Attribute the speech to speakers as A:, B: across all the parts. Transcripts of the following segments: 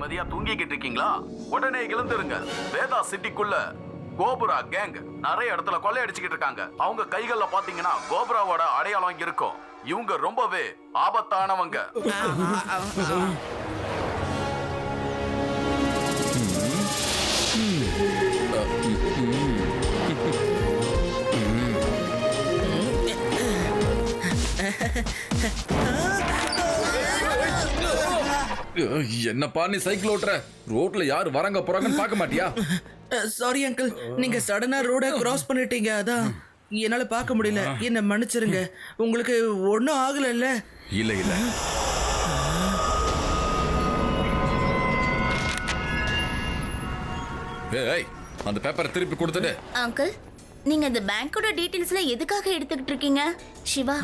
A: நிம்மதியா தூங்கிக்கிட்டு இருக்கீங்களா? உடனே எழுந்துருங்க. வேதா சிட்டிக்குள்ள கோபுரா கேங் நிறைய இடத்துல கொள்ளையடிச்சுக்கிட்டு இருக்காங்க. அவங்க கைகள்ல பாத்தீங்கன்னா கோபுராவோட அடையாளம் இருக்கும். இவங்க ரொம்பவே ஆபத்தானவங்க.
B: என்னப்பா நீ சைக்கிள் ஓட்டுற? ரோட்ல யாரு வராங்க போறாங்கன்னு பார்க்க மாட்டியா?
C: சாரி அங்கிள், நீங்க சடனா ரோட கிராஸ் பண்ணிட்டீங்க, அதான் என்னால பார்க்க முடியல. என்ன மன்னிச்சிருங்க. உங்களுக்கு ஒன்னும் ஆகல?
B: இல்ல இல்ல. ஏய், அந்த பேப்பரை திருப்பி கொடுத்துடு.
D: அங்கிள், நீங்க இந்த பேங்கோட டீடைல்ஸ்ல எதுக்காக எடுத்துக்கிட்டு இருக்கீங்க? சிவா,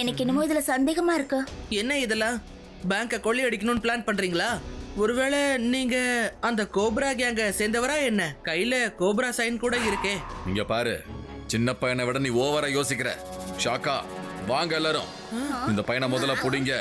D: எனக்கு என்னமோ இதுல சந்தேகமா இருக்கு.
C: என்ன இதெல்லாம்? பேங்க கொள்ளையடிக்கணும்னு பிளான் பண்றீங்களா? ஒருவேளை நீங்க அந்த கோப்ரா கேங்க சேர்ந்தவரா என்ன? கையில கோப்ரா சைன் கூட இருக்கே.
B: இங்க பாரு, சின்ன பையனை விட நீ ஓவரா யோசிக்கிற. ஷாக்கா, வாங்க எல்லாரும் இந்த பையனை முதல்ல புடிங்க.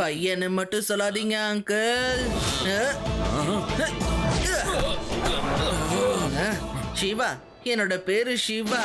C: பையனை மட்டும் சொல்லாதீங்க அங்கிள். சிவா, என்னோட பேரு சிவா.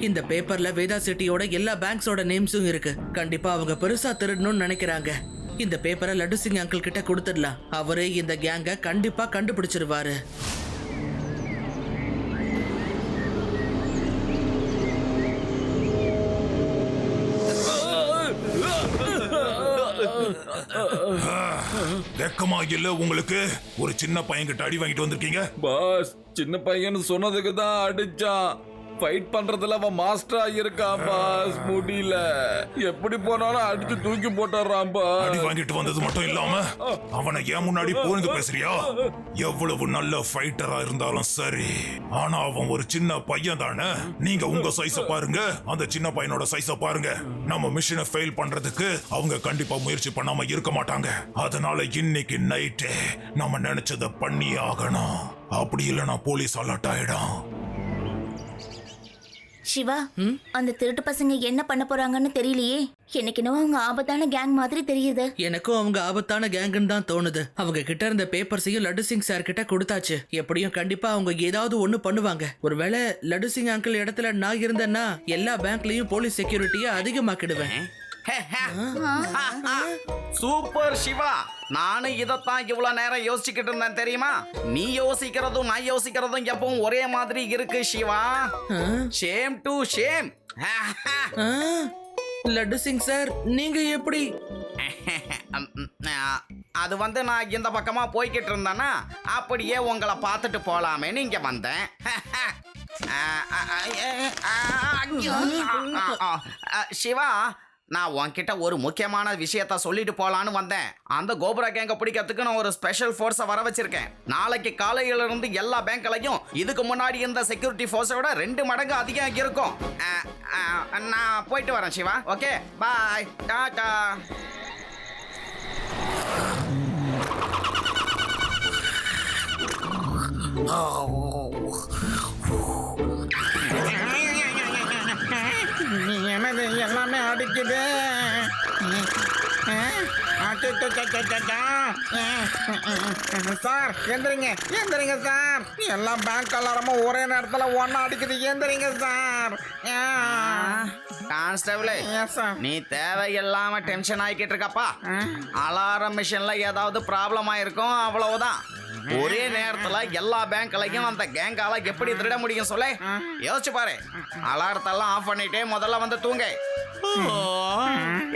C: இந்த பேப்பர்ல வேதா சிட்டியோட எல்லா பேங்க்ஸோட நேம்ஸும் இருக்கு. கண்டிப்பா அவங்க பெருசா திருடணும்னு நினைக்கிறாங்க. இந்த பேப்பரை லட்டு சிங் அங்கிள் கிட்ட கொடுத்துடலாம். அவரு இந்த கேங்க கண்டிப்பா கண்டுபிடிச்சிருவாரு.
E: வெக்கமா இல்ல உங்களுக்கு? ஒரு சின்ன பையன் கிட்ட அடி வாங்கிட்டு வந்திருக்கீங்க.
B: பாஸ், சின்ன பையன் சொன்னதுக்கு தான் அடிச்சான். ஃபைட் பண்றதுல அவன் மாஸ்டரா இருக்கான் பாஸ். முடியல, எப்படி போனாலும் அடிச்சு தூக்கி போட்டுறான் பாஸ்.
E: அடி வாங்கிட்டு வந்தது மட்டும் இல்லாம அவனை ஏன் முன்னாடி போந்து பேசுறியா? எவ்வளவு நல்ல ஃபைட்டரா இருந்தாலும் சரி, ஆனா அவன் ஒரு சின்ன பையன் தானே. நீங்க உங்க சைஸ பாருங்க, அந்த சின்ன பையனோட சைஸ பாருங்க. நம்ம மிஷனை ஃபெயில் பண்றதுக்கு அவங்க கண்டிப்பா முயற்சி பண்ணாம இருக்க மாட்டாங்க. அதனால இன்னைக்கு நைட்டே நம்ம நினைச்சதை பண்ணி ஆகணும். அப்படி இல்லைன்னா போலீஸ் அலர்ட் ஆயிடும்.
D: சிவா, அந்த திருட்டு பசங்க என்ன பண்ண போறாங்கன்னு தெரியலையே. எனக்கு என்னவோ அவங்க ஆபத்தான கேங் மாதிரி தெரியுது.
C: எனக்கும் அவங்க ஆபத்தான கேங்குன்னு தான் தோணுது. அவங்க கிட்ட இருந்த பேப்பர்ஸையும் லட்டு சிங் சார் கிட்ட கொடுத்தாச்சு. எப்படியும் கண்டிப்பா அவங்க ஏதாவது ஒண்ணு பண்ணுவாங்க. ஒருவேளை லட்டு சிங் அங்கிள் இடத்துல நான் இருந்தேன்னா எல்லா பேங்க்லயும் போலீஸ் செக்யூரிட்டியை அதிகமாக்கிடுவேன்.
A: சூப்பர் சிவா, நானும் இதத்தான் இவ்வளவு நேரம் யோசிச்சுக்கிட்டு இருந்தேன் தெரியுமா? நீ யோசிக்கிறதும் நான் யோசிக்கிறதும் எப்பவும் ஒரே மாதிரி இருக்கு Shiva. Same to same.
C: Laddu Singh sir, நீங்க எப்படி?
A: அது வந்து நான் இந்த பக்கமா போய்கிட்டு இருந்தேன்னா அப்படியே உங்களை பார்த்துட்டு போலாமேன்னு இங்க வந்தேன். சிவா, நான் உன்கிட்ட ஒரு முக்கியமான விஷயத்த சொல்லிட்டு போலான்னு வந்தேன். அந்த கோபுரா கேங்க பிடிக்கிறதுக்கு நான் ஒரு ஸ்பெஷல் ஃபோர்ஸை வர வச்சிருக்கேன். நாளைக்கு காலையில இருந்து எல்லா பேங்க்லையும் இதுக்கு முன்னாடி இந்த செக்யூரிட்டி ஃபோர்ஸை விட 2 மடங்கு அதிகம் இருக்கும். நான் போயிட்டு வரேன் சிவா. ஓகே, பாய், டாடா.
F: என்னது எல்லாமே அடிக்குது. சார் எந்திரிங்க, எந்திரிங்க சார். எல்லா பேங்க் அலாரமும் ஒரே நேரத்தில் ஒன்னா அடிக்குது. எந்திரிங்க சார்.
A: கான்ஸ்டபிள், நீ தேவையில்லாம டென்ஷன் ஆகிக்கிட்டு இருக்கப்பா. அலாரம் மிஷின்ல ஏதாவது ப்ராப்ளம் ஆயிருக்கும், அவ்வளவுதான். ஒரே நேரத்துல எல்லா பேங்க்லையும் அந்த கேங்கால எப்படி திருட முடியும் சொல்ல? யோசிச்சு பாரு. அலாரத்தெல்லாம் ஆஃப் பண்ணிட்டே முதல்ல வந்து தூங்க.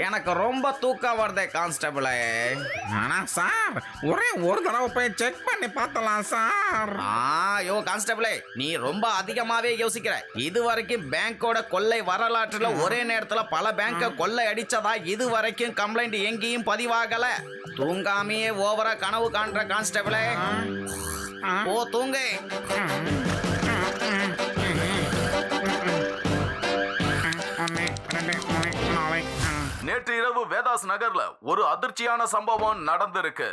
A: எனக்கு ரொம்ப தூக்கம் வருதே கான்ஸ்டபிளே.
F: ஆனா சார் ஒரே ஒரு தடவை போய் செக் பண்ணி பார்த்தலாம் சார்.
A: ஐயோ கான்ஸ்டபிளே, நீ ரொம்ப அதிகமாவே யோசிக்கிற. இது வரைக்கும் பேங்கோட கொள்ளை வரலாற்றுல ஒரே நேரத்துல பல பேங்க கொள்ளை அடிச்சதா இது வரைக்கும் கம்ப்ளைண்ட் எங்கேயும் பதிவாகல. தூங்காமையே ஓவரா கனவு காண்ற கான்ஸ்டபிளே. ஓ தூங்கு.
G: நேற்று இரவு வேதாஸ் நகர்ல ஒரு அதிர்ச்சியான சம்பவம் நடந்திருக்கு.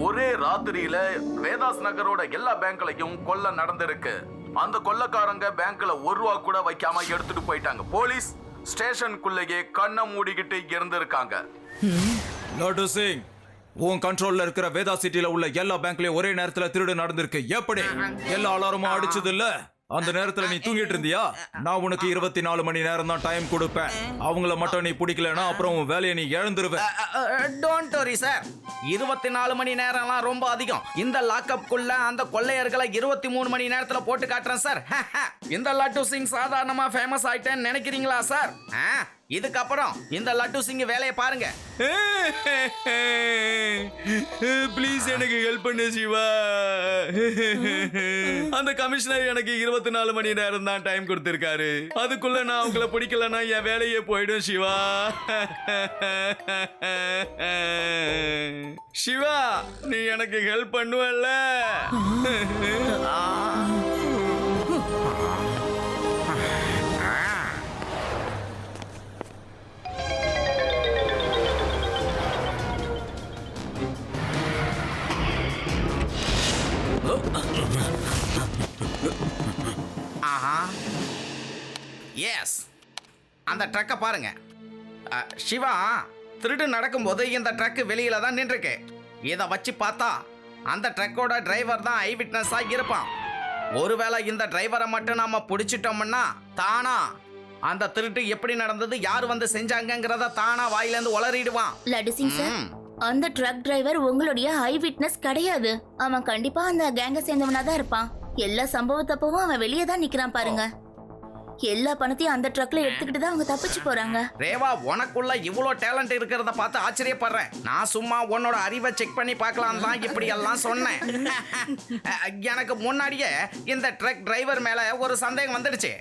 G: ஒரே ராத்திரியில வேதாஸ் நகரோட எல்லா பேங்க்லயும் கொள்ளை நடந்திருக்கு. அந்த கொள்ளைக்காரங்க பேங்க்ல ₹1 கூட வைக்காம எடுத்துட்டு போயிட்டாங்க. போலீஸ் ஸ்டேஷனுக்குள்ளேயே கண்ணை மூடிக்கிட்டு இருந்திருக்காங்க.
B: லட்டு சிங், உன் கண்ட்ரோல்ல இருக்கிற வேதா சிட்டில உள்ள எல்லா பேங்க்லயும் ஒரே நேரத்துல திருடு நடந்திருக்கு. எப்படி? எல்லா அலாரமும் அடிச்சது இல்ல? அந்த நேரத்துல நீ தூங்கிட்டு இருந்தியா? நான் உனக்கு 24 மணி நேரம் தான் டைம் கொடுப்பேன். அவங்கள மட்டும் நீ பிடிக்கலன்னா அப்புறம் உன் வேலையை நீ இழந்துருவ.
A: டோன்ட் வரி சார், 24 மணி நேரம்லாம் ரொம்ப அதிகம். இந்த லாக்அப்குள்ள அந்த கொள்ளையர்களை 23 மணி நேரத்துல போட்டு காட்டுறேன் சார். இந்த லட்டு சிங் சாதாரணமா ஃபேமஸ் ஆயிட்டேன்னு நினைக்கிறீங்களா சார்? இதுக்கப்புறம் இந்த லட்டு சிங் வேலையை பாருங்க.
B: ப்ளீஸ் எனக்கு ஹெல்ப் பண்ணு சிவா. அந்த கமிஷனர் எனக்கு 24 மணி நேரம் தான் டைம் கொடுத்திருக்காரு. அதுக்குள்ள நான் உங்களை பிடிக்கலன்னா என் வேலையே போயிடும் சிவா. சிவா, நீ எனக்கு ஹெல்ப் பண்ணுவல்ல?
A: எஸ், அந்த ட்ரக்கை பாருங்க. சிவா, திருடு நடக்கும்போது இந்த ட்ரக் வெளியில தான் நின்றுருக்கு. இதை வச்சு பார்த்தா அந்த ட்ரக்கோட டிரைவர் தான் ஐ விட்னஸா இருப்பான். ஒருவேளை இந்த டிரைவரை மட்டும் நாம பிடிச்சிட்டோம்னா தானா அந்த திருட்டு எப்படி நடந்தது, யார் வந்து செஞ்சாங்கங்கிறத தானா வாயிலேருந்து உளறிடுவான்.
D: லட்டு சிங் சார், அந்த ட்ரக் டிரைவர் உங்களுடைய ஐ விட்னஸ் கிடையாது. அவன் கண்டிப்பா அந்த கேங்க சேர்ந்தவனா தான் இருப்பான். எல்லா சம்பவத்தப்பவும் அவன் வெளியே தான் நிக்கிறான் பாருங்க. எல்லா பணத்தையும் அந்த ட்ரக்ல எடுத்துக்கிட்டு தான் அவங்க தப்பிச்சு போறாங்க.
A: ரேவா, உனக்குள்ள இவ்வளோ டேலண்ட் இருக்கிறத பார்த்து ஆச்சரியப்படுறேன். நான் சும்மா உன்னோட அறிவை செக் பண்ணி பார்க்கலாம் தான் இப்படி எல்லாம் சொன்னேன். எனக்கு முன்னாடியே இந்த ட்ரக் டிரைவர் மேல ஒரு சந்தேகம் வந்துடுச்சு.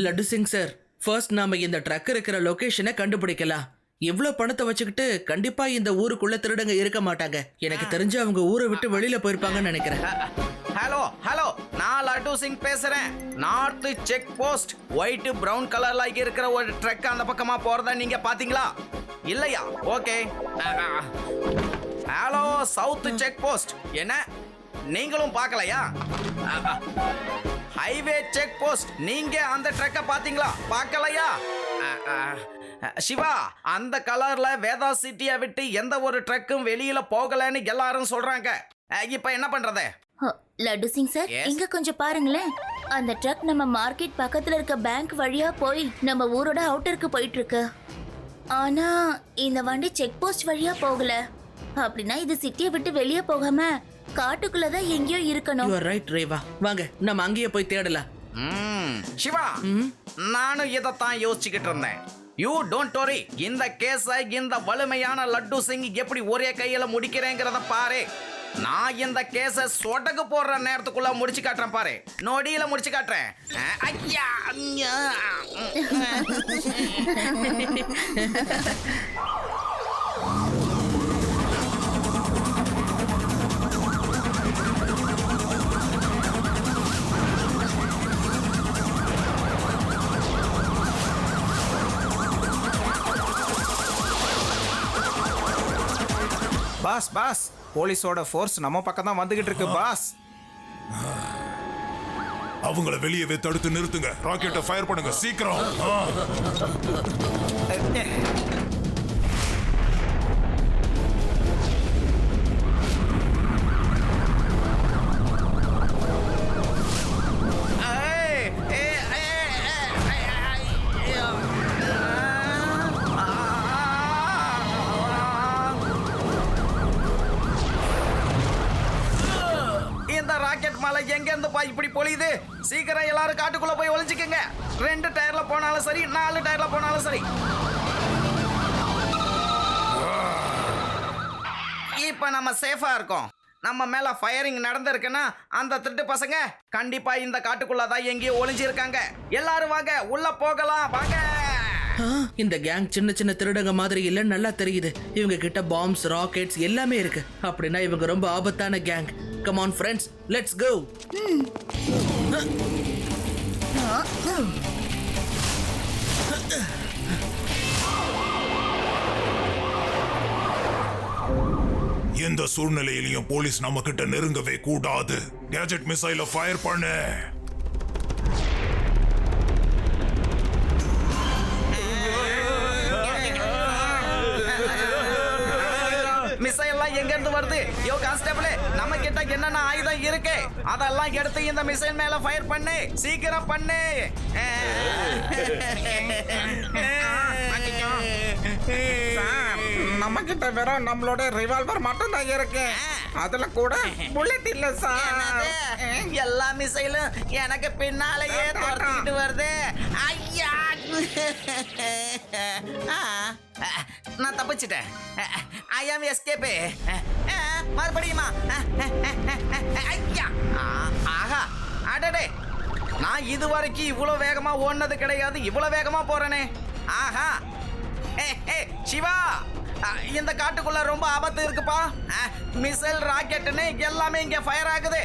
C: லட்டு சிங் சார், ஃபர்ஸ்ட் நாம இந்த ட்ரக் இருக்கிற லொகேஷனை கண்டுபிடிக்கலாம். இவ்வளவு பணத்தை வச்சுக்கிட்டு கண்டிப்பா இந்த ஊருக்குள்ள திருடங்க இருக்க மாட்டாங்க. எனக்கு தெரிஞ்சு அவங்க ஊரை விட்டு வெளியில போயிருப்பாங்கன்னு நினைக்கிறேன்.
A: ஹலோ ஹலோ, நான் லட்டு சிங் பேசுறேன். North check post white brown கலர்ல இருக்கிற ஒரு ட்ரக் அந்த பக்கமா போறத நீங்க பாத்தீங்களா? இல்லையா? Okay. Hello, south check post, என்ன நீங்களும் பார்க்கலையா? ஹைவே செக் போஸ்ட், நீங்க அந்த ட்ரக்கை பாத்தீங்களா? பார்க்கலையா? சிவா, அந்த கலர்ல வேதா சிட்டியை விட்டு எந்த ஒரு ட்ரக்கும் வெளியில போகலன்னு எல்லாரும் சொல்றாங்க. இப்ப என்ன பண்றது?
D: Laddu Singh sir,
A: Yes.
D: இங்க கொஞ்சம் பாருங்களேன். அந்த ட்ரக் நம்ம மார்க்கெட் பக்கத்துல இருக்க பேங்க் வழியா போய் நம்ம ஊரோட அவுட்டருக்கு போயிட்டு இருக்கு. ஆனா இந்த வண்டி செக் போஸ்ட் வழியா போகல. அப்படின்னா இது சிட்டியை விட்டு வெளியே போகாம காட்டுக்குள்ளதான் எங்கேயோ இருக்கணும்.
C: You are right Reva. வாங்க நம்ம அங்கேயே போய் தேடலாம்.
A: சிவா, நானும் இதைத்தான் யோசிச்சுக்கிட்டு இருந்தேன். You don't worry. இந்த கேஸை இந்த வலிமையான லட்டு சிங் எப்படி ஒரே கையில முடிக்கிறேங்கிறத பாரு. நான் இந்த கேஸை சொடகு போடுற நேரத்துக்குள்ள முடிச்சு காட்டுறேன் பாரு. நொடியில முடிச்சு காட்டுறேன். ஐயா,
F: பாஸ் பாஸ், போலீஸோட ஃபோர்ஸ் நம்ம பக்கம் தான் வந்துகிட்டு இருக்கு பாஸ்.
E: அவங்கள வெளியவே தடுத்து நிறுத்துங்க. ராக்கெட்டை ஃபயர் பண்ணுங்க சீக்கிரம்.
A: இந்த ராக்கெட் மலை எங்க இருந்து இப்படி பொழியுது? சீக்கிரம் எல்லாரும் காட்டுக்குள்ள போய் ஒளிஞ்சுக்கங்க. 2 டயர்ல போனாலும் சரி 4 டயர்ல போனாலும் சரி. இப்ப நம்ம சேஃபா இருக்கோம். நம்ம மேல ஃபயரிங் நடந்திருக்குன்னா அந்த திருட்டு பசங்க கண்டிப்பா இந்த காட்டுக்குள்ளதான் எங்கேயோ ஒளிஞ்சிருக்காங்க. எல்லாரும் வாங்க, உள்ள போகலாம் வாங்க.
C: இந்த கேங் சின்ன சின்ன திருடங்க மாதிரி இல்ல, நல்லா தெரியுது. இவங்க கிட்ட பாம்ஸ், ராக்கெட்ஸ் எல்லாமே இருக்கு. அப்படின்னா இவங்க ரொம்ப ஆபத்தான gang. Come on friends, let's go.
E: எந்த சூழ்நிலையிலையும் போலீஸ் நம்ம கிட்ட நெருங்கவே கூடாது. கேஜெட் மிசைல ஃபயர் பண்ணு.
A: மிசைல்லாம் எங்க இருந்து வருது? யோ கான்ஸ்டபிள், நம்ம கிட்ட என்னென்ன ஆயுதம் இருக்கு அதெல்லாம் எடுத்து இந்த மிசைல் மேல ஃபயர் பண்ணு, சீக்கிரம் பண்ணு.
F: சார், நம்ம கிட்ட வெறும் நம்மளோட ரிவால்வர் மட்டும் தான் இருக்கு. அதுல கூட புல்லட் இல்ல சார்.
A: எல்லா மிசைலும் எனக்கு பின்னாலேயே துரத்திட்டு வருது. ஐயா, நான் தப்பிச்சிட்டேன். ஐ ஆம் எஸ்கேப். மறுபடியுமா? ஐயா, ஆஹா, அடடே, நான் இதுவரைக்கும் இவ்வளவு வேகமா ஓடுனது கிடையாது. இவ்வளவு வேகமா போறேனே. ஆஹா, சிவா, இந்த காட்டுக்குள்ள ரொம்ப ஆபத்து இருக்குப்பா. மிசைல், ராக்கெட்னு எல்லாமே இங்க ஃபயர் ஆகுது.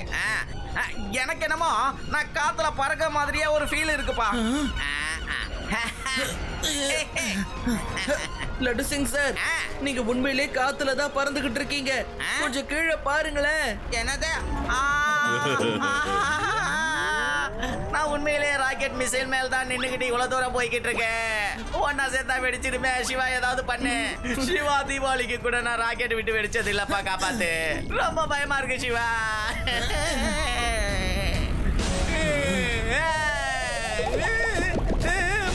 A: எனக்கு என்னமோ நான் காத்துல பறக்க மாதிரியே ஒரு ஃபீல் இருக்குப்பா.
C: லட்டு சிங் சார், நீங்க உண்மையிலே காத்துல தான் பறந்துகிட்டு இருக்கீங்க. கொஞ்சம் கீழே பாருங்களேன்.
A: என்னது? நான் உண்மையிலே ராக்கெட் மிசைல் மேல தான் நின்னுகிட்டு இவ்வளவு தூரம் போய்கிட்டு இருக்கேன். ஒன்னா சேர்த்தா வெடிச்சிருமே. சிவா, ஏதாவது பண்ணு. சிவா, தீபாவளிக்கு கூட நான் ராக்கெட் விட்டு வெடிச்சது இல்லப்பா, காப்பாத்து. ரொம்ப பயமா இருக்கு சிவா.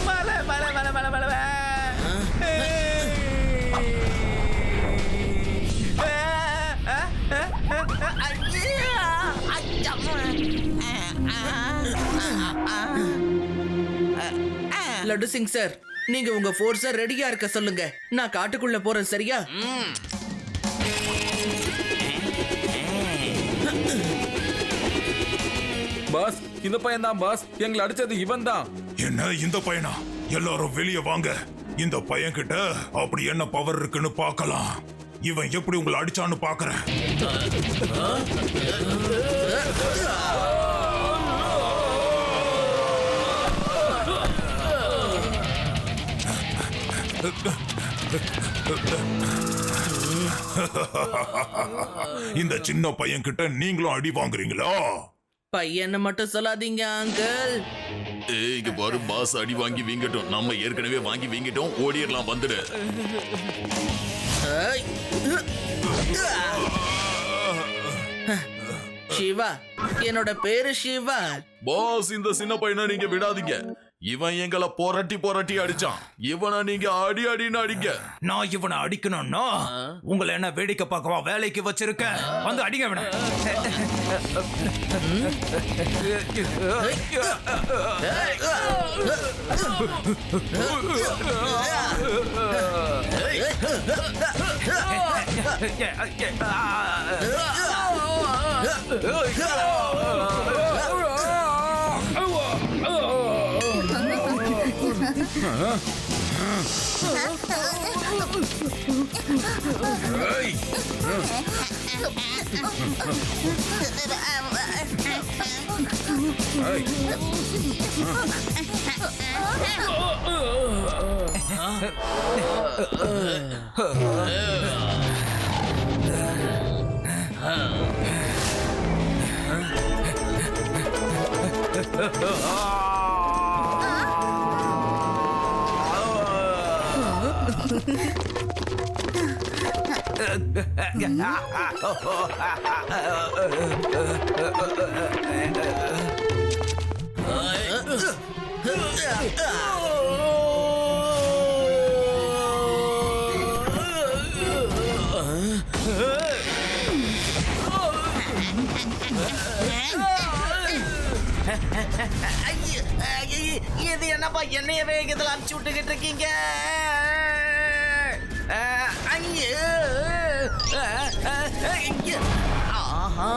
A: மலை மலை மலை மலை மலை.
C: லட்டு சிங் சார், நீங்க உங்க ஃபோர்ஸ ரெடியா இருக்க சொல்லுங்க. நான் காட்டுக்குள்ள போறேன், சரியா?
B: பாஸ், இந்த பையன் தான் பாஸ். எங்களை அடிச்சது இவன் தான்.
E: என்ன இந்த பையனா? எல்லாரும் வெளியே வாங்க. இந்த பையன் கிட்ட அப்படி என்ன பவர் இருக்குன்னு பார்க்கலாம். இவன் எப்படி உங்களை அடிச்சான்னு பாக்குறேன். இந்த சின்ன பையன் கிட்ட நீங்களும் அடி வாங்குறீங்களா?
C: பையனை மட்டும் சொல்லாதீங்க அங்கிள்.
H: இங்க பாரு பாஸ், அடி வாங்கி வீங்கட்டும். நம்ம ஏற்கனவே வாங்கி வீங்கிட்டோம். ஓடிடலாம், வந்துடு.
C: சிவா, என்னோட பேரு சிவா.
H: பாஸ், இந்த சின்ன பையனை நீங்க விடாதீங்க. இவன் எங்களை புரட்டி புரட்டி அடிச்சான். இவனை நீங்க அடி அடின்னு அடிங்க.
B: நான் இவனை அடிக்கணும்னா உங்களை என்ன வேடிக்கை பார்க்கவா வேலைக்கு வச்சிருக்கேன்? வந்து அடிங்க இவனை.
A: இது என்னப்பா என்னையவே இதுல அனுப்பிச்சு விட்டுக்கிட்டு இருக்கீங்க? ஐயோ! ஆஹா!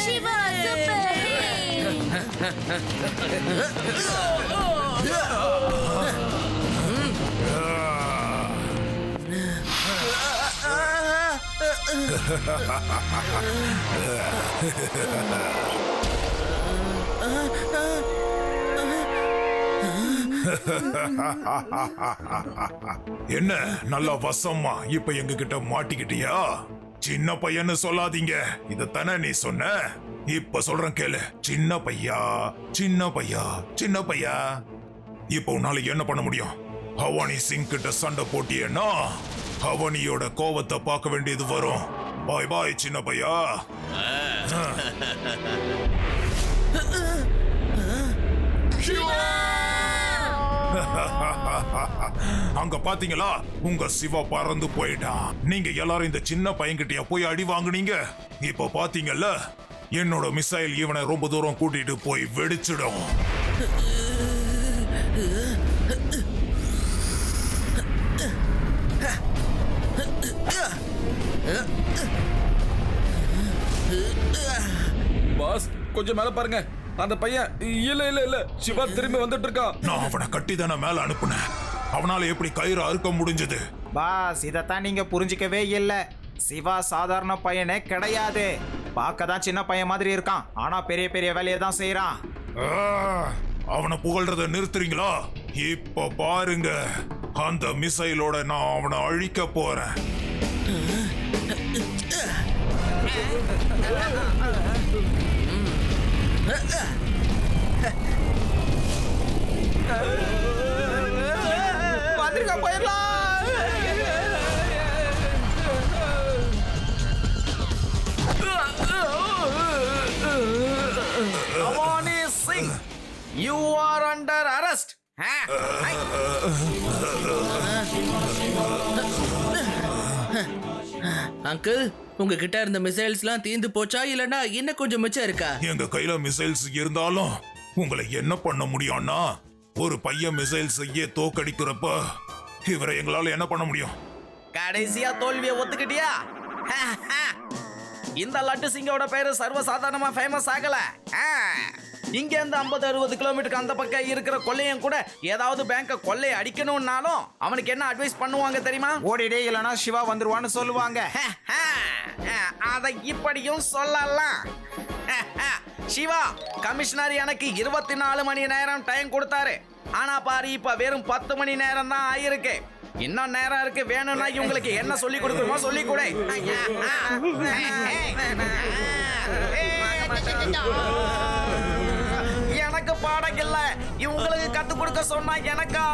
D: சிவா சூப்பர்!
E: என்ன நல்ல வசமா இப்ப எங்க கிட்ட மாட்டிக்கிட்டியா? சின்ன பையன்னு சொல்லாதீங்க, இதத்தானே நீ சொன்ன. இப்ப சொல்றேன் கேளு. சின்ன பையா, சின்ன பையா, சின்ன பையா. இப்ப உன்னால என்ன பண்ண முடியும்? ஹவானி சிங் கிட்ட சண்டை போட்டியன்னா ஹவானியோட கோவத்தை பார்க்க வேண்டியது வரும். பாய் பாய் சின்ன பையா. அங்க பாத்தீங்களா, உங்க சிவா பறந்து போயிட்டான். நீங்க எல்லாரும் இந்த சின்ன பையன்கிட்டயா போய் அடி வாங்குனீங்க? இப்ப பாத்தீங்கல்ல, என்னோட மிசைல் இவனை ரொம்ப தூரம் கூட்டிட்டு போய் வெடிச்சிடும்.
B: பாஸ் கொஞ்சம் மேல பாருங்க. அந்த பையன் இல்ல சிவா திரும்பி வந்துட்டு இருக்கான்.
E: நான் அவனை கட்டி தானே மேல அனுப்புனேன். அவனால எப்படி கயிறு அறுக்க முடிஞ்சது?
F: பாஸ், இதைத்தான் நீங்க புரிஞ்சிக்கவே இல்லை. சிவா சாதாரண பையனே கிடையாது. பார்க்க தான் சின்ன பையன் மாதிரி இருக்கான், ஆனா பெரிய பெரிய வேலையை தான் செய்யறான்.
E: அவனை புகழ்றத நிறுத்துறீங்களா? இப்ப பாருங்க, அந்த மிசைலோட நான் அவனை அழிக்க போறேன்.
F: வந்துருங்க, போயிடலாம்.
A: Avani Singh, you are under arrest.
C: Uncle, உங்ககிட்ட இருந்த மிசைல்ஸ்லாம் தீந்து போச்சா இல்லனா இன்னும் கொஞ்சம் மிச்சம் இருக்கா?
E: எங்க கையில மிசைல்ஸ் இருந்தாலும் உங்களை என்ன பண்ண முடியும்னா, ஒரு பையன் மிசைல் செய்ய தோக்கடிக்கிறப்ப இவரை எங்களால என்ன பண்ண முடியும்?
A: கடைசியா தோல்வியை ஒத்துக்கிட்டியா? இந்த லட்டு சிங்கோட பேரு சர்வசாதாரணமா ஃபேமஸ் ஆகல. இங்க இருந்து 50-60 கிலோமீட்டருக்கு அந்த பக்கம் இருக்கிற கொள்ளையன் கூட ஏதாவது பேங்க கொள்ளை அடிக்கணும்னாலும் அவனுக்கு என்ன அட்வைஸ் பண்ணுவாங்க தெரியுமா?
F: ஓடிடே, இல்லனா சிவா வந்துருவான்னு சொல்லுவாங்க.
A: அதை இப்படியும் சொல்லலாம். சிவா கமிஷனர் எனக்கு 24 மணி நேரம் டைம் கொடுத்தாரு. ஆனா பாரு, இப்ப வெறும் 10 மணி நேரம் தான் ஆயிருக்கு. இன்னும் நேரம் இருக்கு. வேணும்னா இவங்களுக்கு என்ன சொல்லி கொடுக்கணுமோ சொல்லி கொடு. எனக்கு பாடம் இல்ல, இவங்களுக்கு கத்து கொடுக்க சொன்னா எனக்கா